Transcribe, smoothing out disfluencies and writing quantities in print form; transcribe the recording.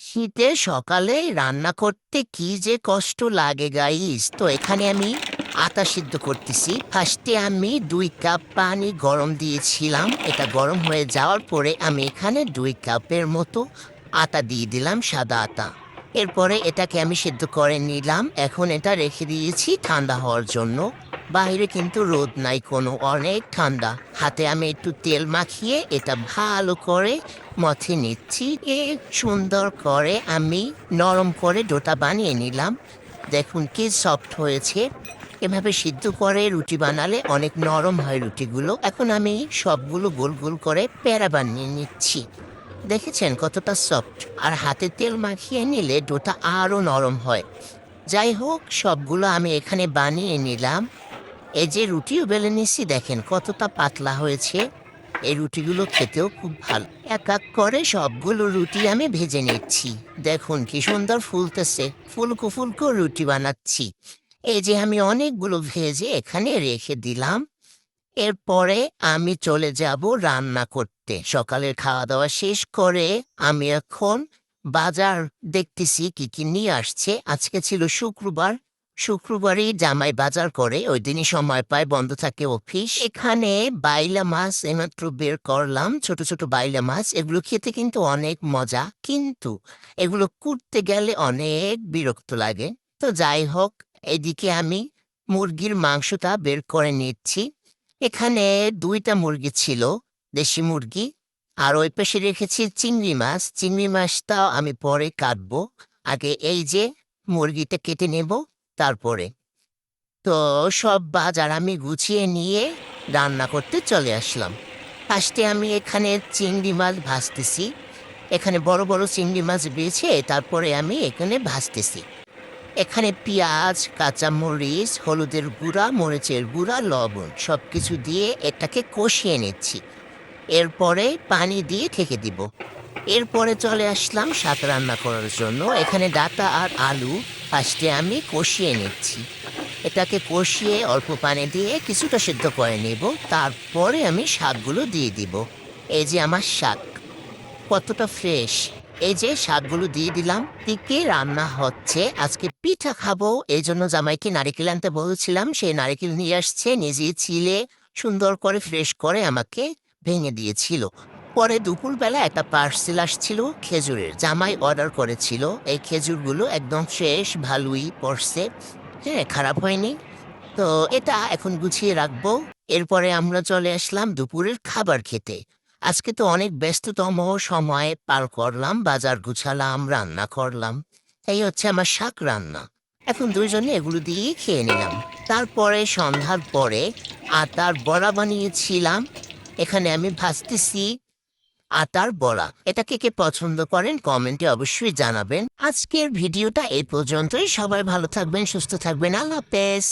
শীতে সকালে রান্না করতে কি যে কষ্ট লাগে গাইস। তো এখানে আমি আটা সিদ্ধ করতেছি। ফার্স্টে আমি 2 কাপ পানি গরম দিয়েছিলাম। এটা গরম হয়ে যাওয়ার পরে আমি এখানে 2 কাপের মতো আটা দিয়ে দিলাম, সাদা আটা। এরপরে এটাকে আমি সিদ্ধ করে নিলাম। এখন এটা রেখে দিয়েছি ঠান্ডা হওয়ার জন্য। বাইরে কিন্তু রোদ নাই কোনো, অনেক ঠান্ডা। হাতে আমি একটু তেল মাখিয়ে এটা ভালো করে মথে নিচ্ছি। সুন্দর করে আমি নরম করে ডোটা বানিয়ে নিলাম। দেখুন কি সফট হয়েছে। এভাবে সিদ্ধ করে রুটি বানালে অনেক নরম হয় রুটিগুলো। এখন আমি সবগুলো গোল গোল করে প্যাড়া বানিয়ে নিচ্ছি। দেখেছেন কতটা সফট, আর হাতে তেল মাখিয়ে নিলে ডোটা আরো নরম হয়। যাই হোক, সবগুলো আমি এখানে বানিয়ে নিলাম। এই যে রুটিও বেলে নিচ্ছি, দেখেন কতটা পাতলা হয়েছে। এই রুটিগুলো খেতেও খুব ভালো। এক এক করে সবগুলো রুটি আমি ভেজে নিচ্ছি। দেখুন কি সুন্দর ফুলতেছে, ফুলকো ফুলকো রুটি বানাচ্ছি। এই যে আমি অনেকগুলো ভেজে এখানে রেখে দিলাম। এরপরে আমি চলে যাব রান্না করতে। সকালের খাওয়া দাওয়া শেষ করে আমি এখন বাজার দেখতেছি কি কি নিয়ে আসছে। আজকে ছিল শুক্রবার। শুক্রবারই জামাই বাজার করে, ওই দিনই সময় পায়, বন্ধ থাকে অফিস। এখানে বাইলা মাছ এইমাত্র বের করলাম, ছোট ছোট বাইলা মাছ। এগুলো খেতে কিন্তু অনেক মজা, কিন্তু এগুলো কুটতে গেলে অনেক বিরক্ত লাগে। তো যাই হোক, এদিকে আমি মুরগির মাংসটা বের করে নিচ্ছি। এখানে 2টা মুরগি ছিল, দেশি মুরগি। আর ওই পাশে রেখেছি চিংড়ি মাছ। চিংড়ি মাছটাও আমি পরে কাটবো। আগে এই যে মুরগিটা কেটে নেব, তারপরে। তো সব বাজার আমি গুছিয়ে নিয়ে রান্না করতে চলে আসলাম। ফার্স্টে আমি এখানে চিংড়ি মাছ ভাজতেছি। এখানে বড় বড় চিংড়ি মাছ বেছে তারপরে আমি এখানে ভাজতেছি। এখানে পেঁয়াজ, কাঁচামরিচ, হলুদের গুঁড়া, মরিচের গুঁড়া, লবণ সবকিছু দিয়ে এটাকে কষিয়ে নিচ্ছি। এরপরে পানি দিয়ে ঢেকে দিব। এরপরে চলে আসলাম শাক রান্না করার জন্য। এখানে ডাঁটা আর আলু ফার্স্টে আমি কষিয়ে নিচ্ছি। এটাকে কষিয়ে অল্প পানি দিয়ে কিছুটা সিদ্ধ করে নেব। তারপরে আমি শাকগুলো দিয়ে দিব। এই যে আমার শাক কতটা ফ্রেশ। এই যে শাকগুলো দিয়ে দিলাম। দিকে রান্না হচ্ছে। আজকে পিঠা খাবো, এই জন্য জামাইকে নারিকেল আনতে বলেছিলাম। সে নারিকেল নিয়ে আসছে, নিজে ছিলে সুন্দর করে ফ্রেশ করে আমাকে ভেঙে দিয়েছিল। পরে দুপুরবেলা একটা পার্সেল আসছিল খেজুরের, জামাই অর্ডার করেছিল। এই খেজুরগুলো একদম ফ্রেশ, ভালোই পড়ছে। হ্যাঁ, খারাপ হয়নি। তো এটা এখন গুছিয়ে রাখবো। এরপরে আমরা চলে আসলাম দুপুরের খাবার খেতে। আজকে তো অনেক ব্যস্ততম সময় পার করলাম, বাজার গুছালাম, রান্না করলাম। এই হচ্ছে আমার শাক রান্না। এখন দুইজনে এগুলো দিয়ে খেয়ে নিলাম। তারপরে সন্ধ্যার পরে আটার বড়া বানিয়েছিলাম। এখানে আমি ভাজতেছি আটার বড়া। এটা কে কে পছন্দ করেন কমেন্টে অবশ্যই জানাবেন। আজকের ভিডিওটা এই পর্যন্তই। সবাই ভালো থাকবেন, সুস্থ থাকবেন। আল্লাহ হাফেজ।